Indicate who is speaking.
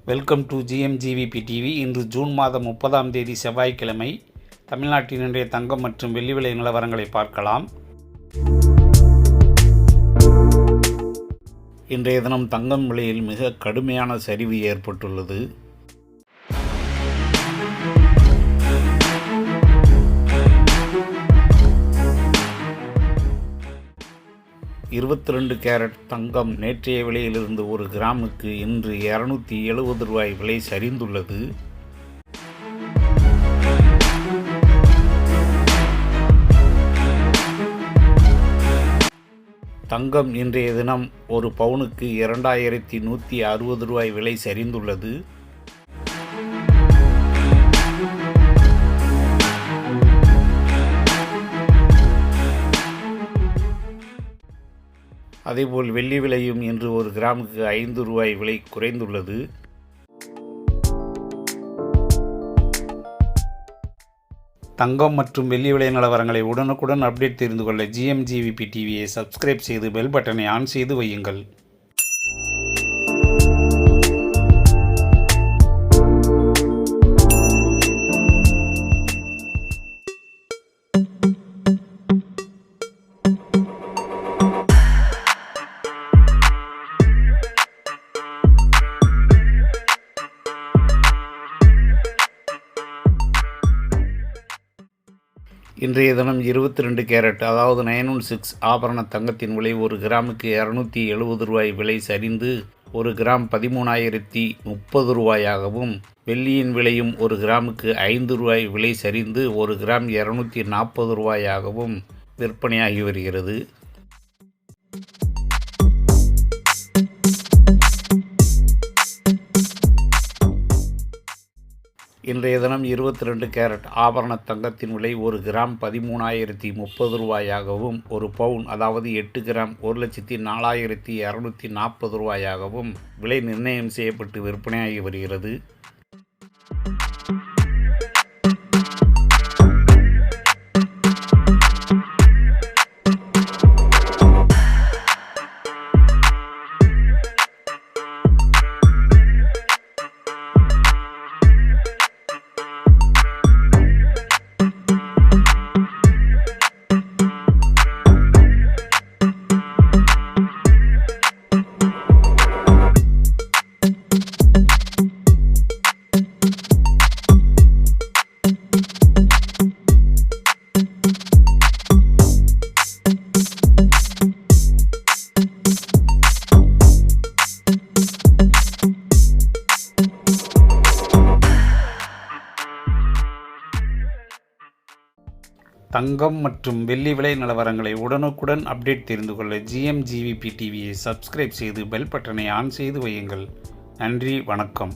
Speaker 1: Welcome to GMGVP TV. இன்று June மாதம் 30ஆம் தேதி செவ்வாய்க்கிழமை. தமிழ்நாட்டின் இன்றைய தங்கம் மற்றும் வெள்ளி விலை நிலவரங்களை பார்க்கலாம். இன்றைய தினம் தங்கம் விலையில் மிக கடுமையான சரிவு ஏற்பட்டுள்ளது. $22 கேரட் தங்கம் நேற்றைய விலையிலிருந்து ஒரு கிராமுக்கு இன்று $270 விலை சரிந்துள்ளது. தங்கம் இன்றைய தினம் ஒரு பவுனுக்கு $2160 விலை சரிந்துள்ளது. அதேபோல் வெள்ளி விலையும் இன்று ஒரு கிராமுக்கு $5 விலை குறைந்துள்ளது. தங்கம் மற்றும் வெள்ளி விலை நிலவரங்களை உடனுக்குடன் அப்டேட் தெரிந்து கொள்ள GMGVP டிவியை சப்ஸ்கிரைப் செய்து பெல் பட்டனை ஆன் செய்து வையுங்கள். இன்றைய தினம் 22 கேரட் அதாவது 916 ஆபரண தங்கத்தின் விலை ஒரு கிராமுக்கு $270 விலை சரிந்து ஒரு கிராம் $13,030 வெள்ளியின் விலையும் ஒரு கிராமுக்கு $5 விலை சரிந்து ஒரு கிராம் $240 விற்பனையாகி வருகிறது. இன்றைய தினம் 22 கேரட் ஆபரண தங்கத்தின் விலை ஒரு கிராம் $13,030 ஒரு பவுன் அதாவது 8 கிராம் $1,04,240 விலை நிர்ணயம் செய்யப்பட்டு விற்பனையாகி வருகிறது. தங்கம் மற்றும் வெள்ளி விலை நிலவரங்களை உடனுக்குடன் அப்டேட் தெரிந்து கொள்ள GMGVP டிவியை சப்ஸ்கிரைப் செய்து பெல் பட்டனை ஆன் செய்து வையுங்கள். நன்றி, வணக்கம்.